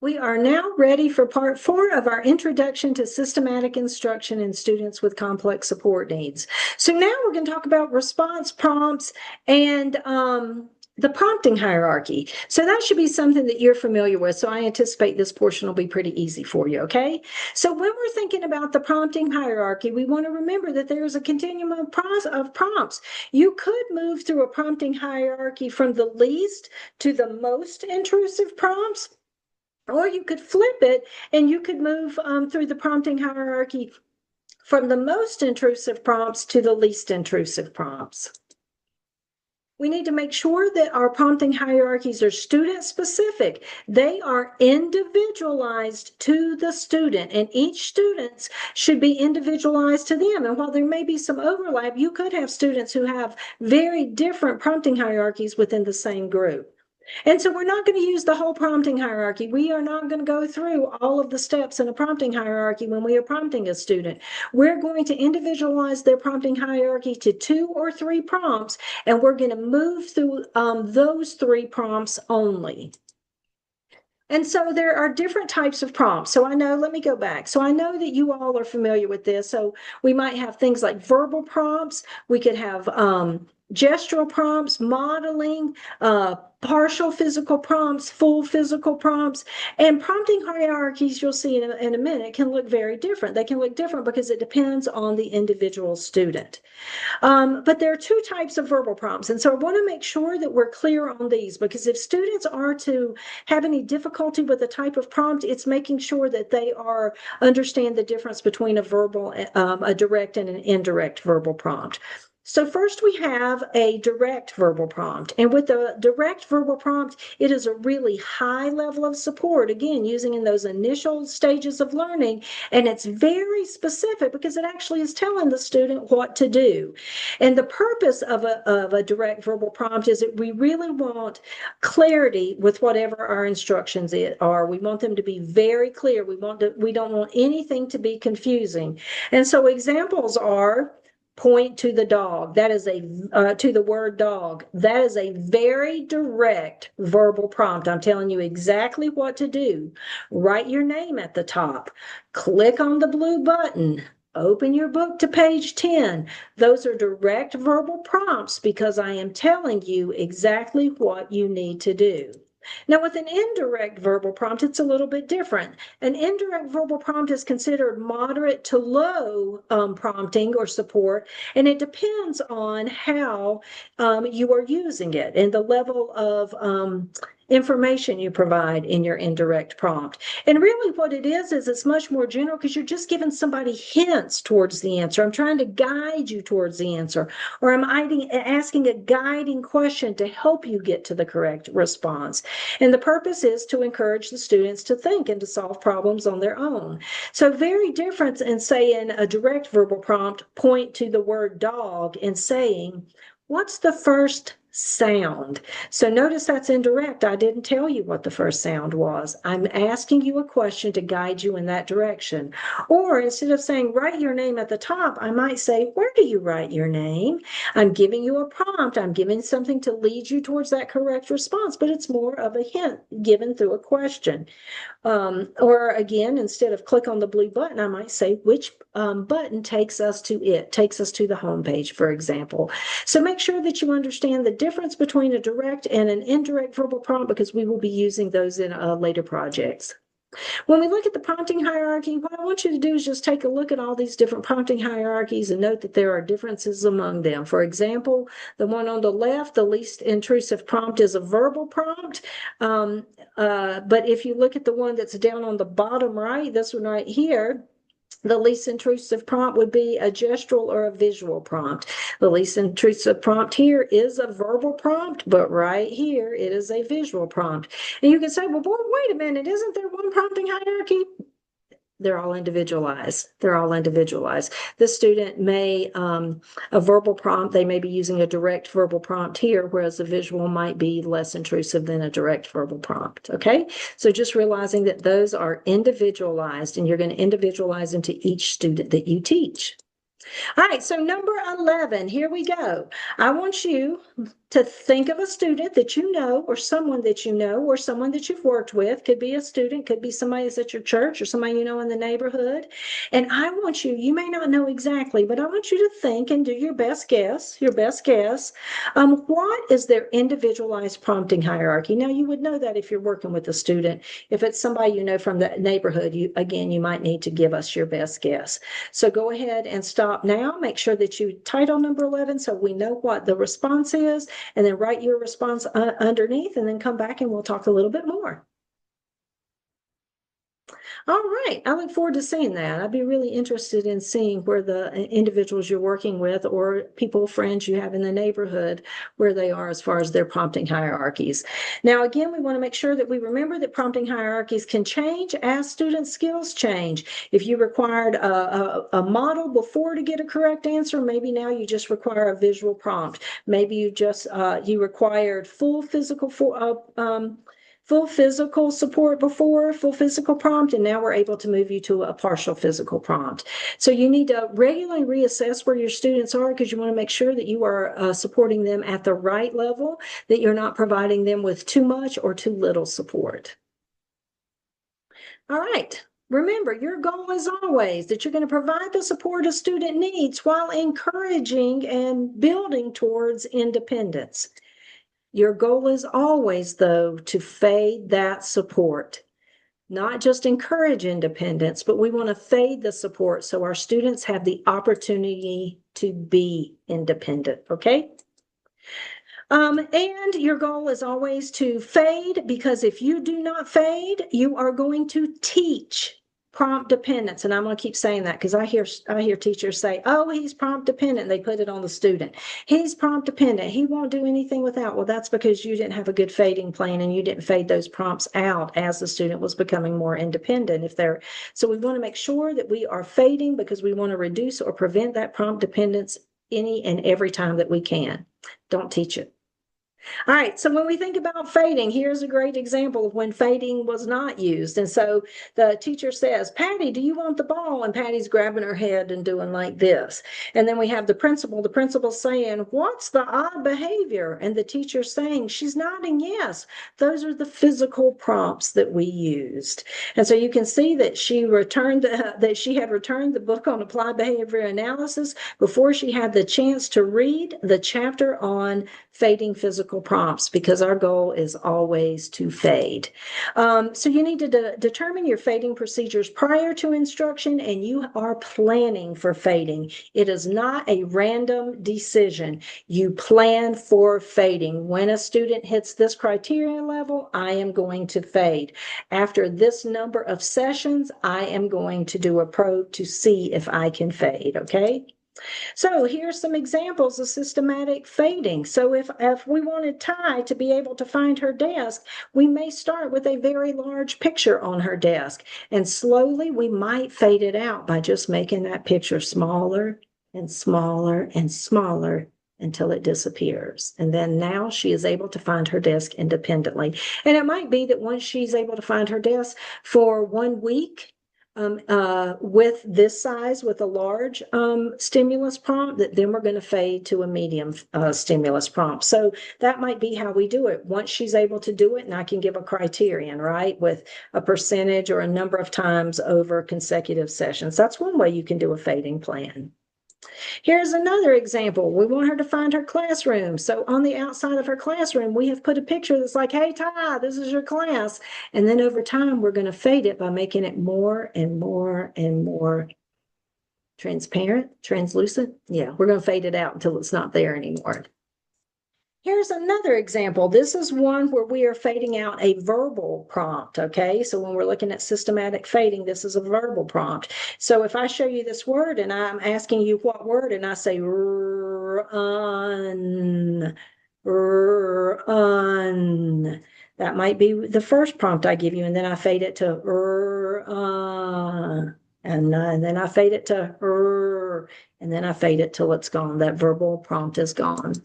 We are now ready for part 4 of our Introduction to Systematic Instruction in Students with Complex Support Needs. So now we're going to talk about response prompts and the prompting hierarchy. So that should be something that you're familiar with. So I anticipate this portion will be pretty easy for you, okay? So when we're thinking about the prompting hierarchy, we want to remember that there's a continuum of prompts. You could move through a prompting hierarchy from the least to the most intrusive prompts. Or you could flip it and you could move through the prompting hierarchy from the most intrusive prompts to the least intrusive prompts. We need to make sure that our prompting hierarchies are student specific. They are individualized to the student, and each student should be individualized to them. And while there may be some overlap, you could have students who have very different prompting hierarchies within the same group. And so we're not going to use the whole prompting hierarchy. We are not going to go through all of the steps in a prompting hierarchy when we are prompting a student. We're going to individualize their prompting hierarchy to 2 or 3 prompts, and we're going to move through those 3 prompts only. And so there are different types of prompts. So let me go back. So I know that you all are familiar with this. So we might have things like verbal prompts. We could have gestural prompts, modeling, partial physical prompts, full physical prompts, and prompting hierarchies you'll see in a minute can look very different. They can look different because it depends on the individual student. But there are 2 types of verbal prompts. And so I want to make sure that we're clear on these, because if students are to have any difficulty with a type of prompt, it's making sure that they understand the difference between a direct and an indirect verbal prompt. So first we have a direct verbal prompt. And with the direct verbal prompt, it is a really high level of support, again, using in those initial stages of learning. And it's very specific because it actually is telling the student what to do. And the purpose of a direct verbal prompt is that we really want clarity with whatever our instructions are. We want them to be very clear. We don't want anything to be confusing. And so examples are: point to the dog. That is to the word dog. That is a very direct verbal prompt. I'm telling you exactly what to do. Write your name at the top. Click on the blue button. Open your book to page 10. Those are direct verbal prompts because I am telling you exactly what you need to do. Now, with an indirect verbal prompt, it's a little bit different. An indirect verbal prompt is considered moderate to low prompting or support, and it depends on how you are using it and the level of information you provide in your indirect prompt. And really what it is it's much more general because you're just giving somebody hints towards the answer. I'm trying to guide you towards the answer, or I'm asking a guiding question to help you get to the correct response. And the purpose is to encourage the students to think and to solve problems on their own. So very different in saying a direct verbal prompt, point to the word dog, and saying, what's the first sound? So notice that's indirect. I didn't tell you what the first sound was. I'm asking you a question to guide you in that direction. Or instead of saying write your name at the top, I might say, where do you write your name? I'm giving you a prompt. I'm giving something to lead you towards that correct response, but it's more of a hint given through a question. Or again, instead of click on the blue button, I might say which button takes us to the home page, for example. So make sure that you understand the difference between a direct and an indirect verbal prompt, because we will be using those in later projects. When we look at the prompting hierarchy, what I want you to do is just take a look at all these different prompting hierarchies and note that there are differences among them. For example, the one on the left, the least intrusive prompt, is a verbal prompt. But if you look at the one that's down on the bottom right, this one right here, the least intrusive prompt would be a gestural or a visual prompt. The least intrusive prompt here is a verbal prompt, but right here it is a visual prompt. And you can say, well, boy, wait a minute, isn't there one prompting hierarchy? They're all individualized. The student may, a verbal prompt, they may be using a direct verbal prompt here, whereas the visual might be less intrusive than a direct verbal prompt, okay? So just realizing that those are individualized, and you're going to individualize them to each student that you teach. All right, so number 11, here we go. I want you to think of a student that you know, or someone that you know, or someone that you've worked with. Could be a student, could be somebody that's at your church or somebody you know in the neighborhood. And I want you, you may not know exactly, but I want you to think and do your best guess, what is their individualized prompting hierarchy? Now, you would know that if you're working with a student. If it's somebody you know from the neighborhood, you might need to give us your best guess. So go ahead and stop now. Make sure that you title number 11 so we know what the response is, and then write your response underneath, and then come back and we'll talk a little bit more. All right. I look forward to seeing that. I'd be really interested in seeing where the individuals you're working with or people, friends you have in the neighborhood, where they are as far as their prompting hierarchies. Now, again, we want to make sure that we remember that prompting hierarchies can change as student skills change. If you required a model before to get a correct answer, maybe now you just require a visual prompt. Maybe you required full physical support before, full physical prompt, and now we're able to move you to a partial physical prompt. So you need to regularly reassess where your students are, because you want to make sure that you are supporting them at the right level, that you're not providing them with too much or too little support. All right. Remember, your goal is always that you're going to provide the support a student needs while encouraging and building towards independence. Your goal is always, though, to fade that support, not just encourage independence, but we want to fade the support so our students have the opportunity to be independent, okay? And your goal is always to fade, because if you do not fade, you are going to teach prompt dependence. And I'm going to keep saying that because I hear teachers say, oh, he's prompt dependent. They put it on the student. He's prompt dependent. He won't do anything without. Well, that's because you didn't have a good fading plan and you didn't fade those prompts out as the student was becoming more independent. So we want to make sure that we are fading, because we want to reduce or prevent that prompt dependence any and every time that we can. Don't teach it. All right, so when we think about fading, here's a great example of when fading was not used. And so the teacher says, Patty, do you want the ball? And Patty's grabbing her head and doing like this. And then we have the principal saying, what's the odd behavior? And the teacher saying, she's nodding yes. Those are the physical prompts that we used. And so you can see that she had returned the book on applied behavior analysis before she had the chance to read the chapter on fading physical prompts, because our goal is always to fade. So you need to determine your fading procedures prior to instruction, and you are planning for fading. It is not a random decision. You plan for fading. When a student hits this criteria level, I am going to fade. After this number of sessions, I am going to do a probe to see if I can fade, okay? So here's some examples of systematic fading. So if we wanted Ty to be able to find her desk, we may start with a very large picture on her desk, and slowly we might fade it out by just making that picture smaller and smaller and smaller until it disappears. And then now she is able to find her desk independently. And it might be that once she's able to find her desk for 1 week, with this size, with a large stimulus prompt, that then we're going to fade to a medium stimulus prompt. So that might be how we do it. Once she's able to do it, and I can give a criterion, right, with a percentage or a number of times over consecutive sessions. That's one way you can do a fading plan. Here's another example. We want her to find her classroom. So on the outside of her classroom, we have put a picture that's like, hey, Ty, this is your class. And then over time, we're going to fade it by making it more and more and more transparent, translucent. Yeah, we're going to fade it out until it's not there anymore. Here's another example. This is one where we are fading out a verbal prompt, okay? So when we're looking at systematic fading, this is a verbal prompt. So if I show you this word and I'm asking you what word, and I say run, run, that might be the first prompt I give you, and then I fade it to and then I fade it to and then I fade it till it's gone. That verbal prompt is gone.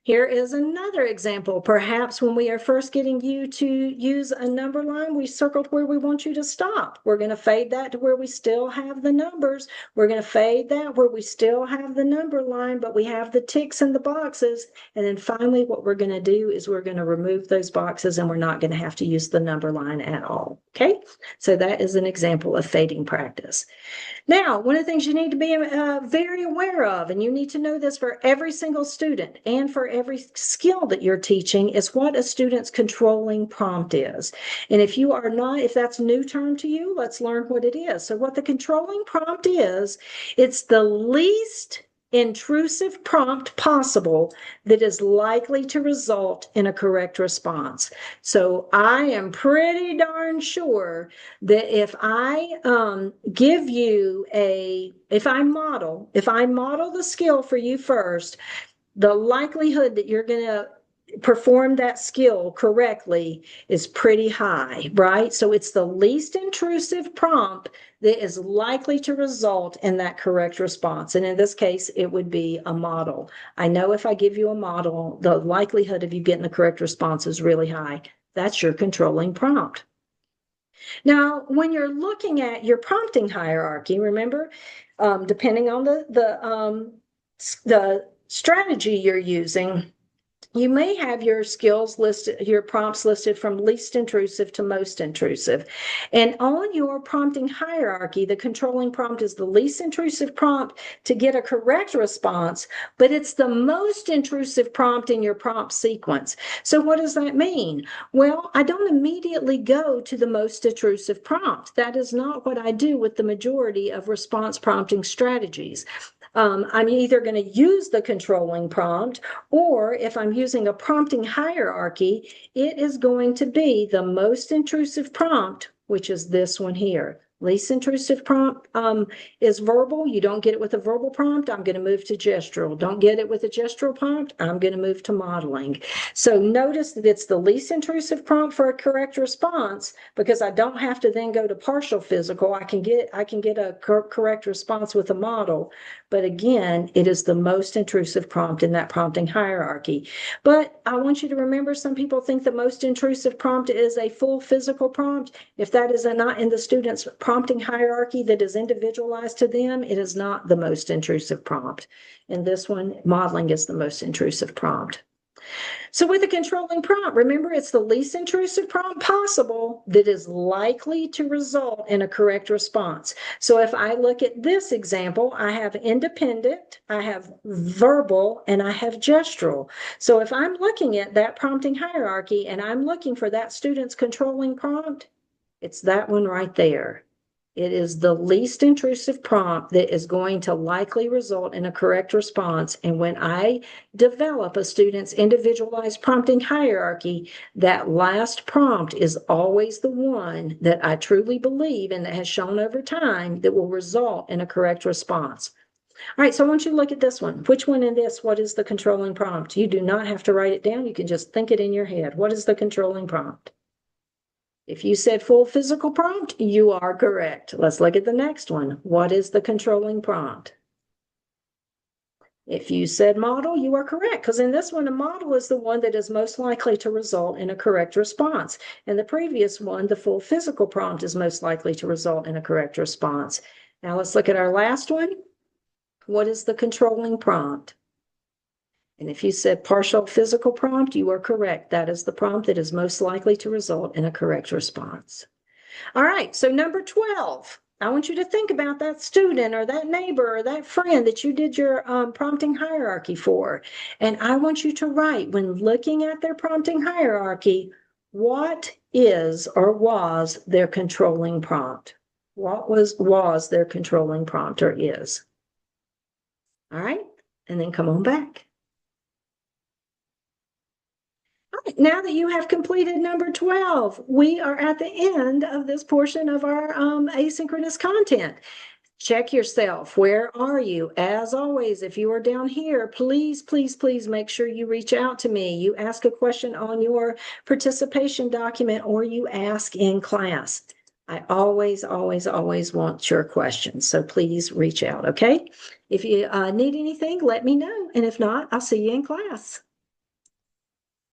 Here is another example. Perhaps when we are first getting you to use a number line, we circled where we want you to stop. We're going to fade that to where we still have the numbers. We're going to fade that where we still have the number line, but we have the ticks and the boxes. And then finally, what we're going to do is we're going to remove those boxes and we're not going to have to use the number line at all. Okay, so that is an example of fading practice. Now, one of the things you need to be very aware of, and you need to know this for every single student and for every skill that you're teaching, is what a student's controlling prompt is. And if you are not, if that's a new term to you, let's learn what it is. So what the controlling prompt is, it's the least intrusive prompt possible that is likely to result in a correct response. So I am pretty darn sure that if I give you if I model the skill for you first, the likelihood that you're going to perform that skill correctly is pretty high, right? So it's the least intrusive prompt that is likely to result in that correct response. And in this case, it would be a model. I know if I give you a model, the likelihood of you getting the correct response is really high. That's your controlling prompt. Now, when you're looking at your prompting hierarchy, remember, depending on the strategy you're using, you may have your skills listed, your prompts listed from least intrusive to most intrusive. And on your prompting hierarchy, the controlling prompt is the least intrusive prompt to get a correct response, but it's the most intrusive prompt in your prompt sequence. So what does that mean? Well, I don't immediately go to the most intrusive prompt. That is not what I do with the majority of response prompting strategies. I'm either going to use the controlling prompt, or if I'm using a prompting hierarchy, it is going to be the most intrusive prompt, which is this one here. Least intrusive prompt is verbal. You don't get it with a verbal prompt, I'm going to move to gestural. Don't get it with a gestural prompt, I'm going to move to modeling. So notice that it's the least intrusive prompt for a correct response, because I don't have to then go to partial physical. I can get a correct response with a model. But again, it is the most intrusive prompt in that prompting hierarchy. But I want you to remember, some people think the most intrusive prompt is a full physical prompt. If that is not in the student's prompting hierarchy that is individualized to them, it is not the most intrusive prompt. In this one, modeling is the most intrusive prompt. So with a controlling prompt, remember, it's the least intrusive prompt possible that is likely to result in a correct response. So if I look at this example, I have independent, I have verbal, and I have gestural. So if I'm looking at that prompting hierarchy and I'm looking for that student's controlling prompt, it's that one right there. It is the least intrusive prompt that is going to likely result in a correct response. And when I develop a student's individualized prompting hierarchy, that last prompt is always the one that I truly believe and that has shown over time that will result in a correct response. All right, so I want you to look at this one. Which one in this, what is the controlling prompt? You do not have to write it down. You can just think it in your head. What is the controlling prompt? If you said full physical prompt, you are correct. Let's look at the next one. What is the controlling prompt? If you said model, you are correct, because in this one, a model is the one that is most likely to result in a correct response. In the previous one, the full physical prompt is most likely to result in a correct response. Now let's look at our last one. What is the controlling prompt? And if you said partial physical prompt, you are correct. That is the prompt that is most likely to result in a correct response. All right, so number 12. I want you to think about that student or that neighbor or that friend that you did your prompting hierarchy for. And I want you to write, when looking at their prompting hierarchy, what is or was their controlling prompt? What was their controlling prompt or is? All right, and then come on back. Now that you have completed number 12, we are at the end of this portion of our asynchronous content. Check yourself. Where are you? As always, if you are down here, please, please, please make sure you reach out to me. You ask a question on your participation document or you ask in class. I always, always, always want your questions. So please reach out, okay? If you need anything, let me know. And if not, I'll see you in class.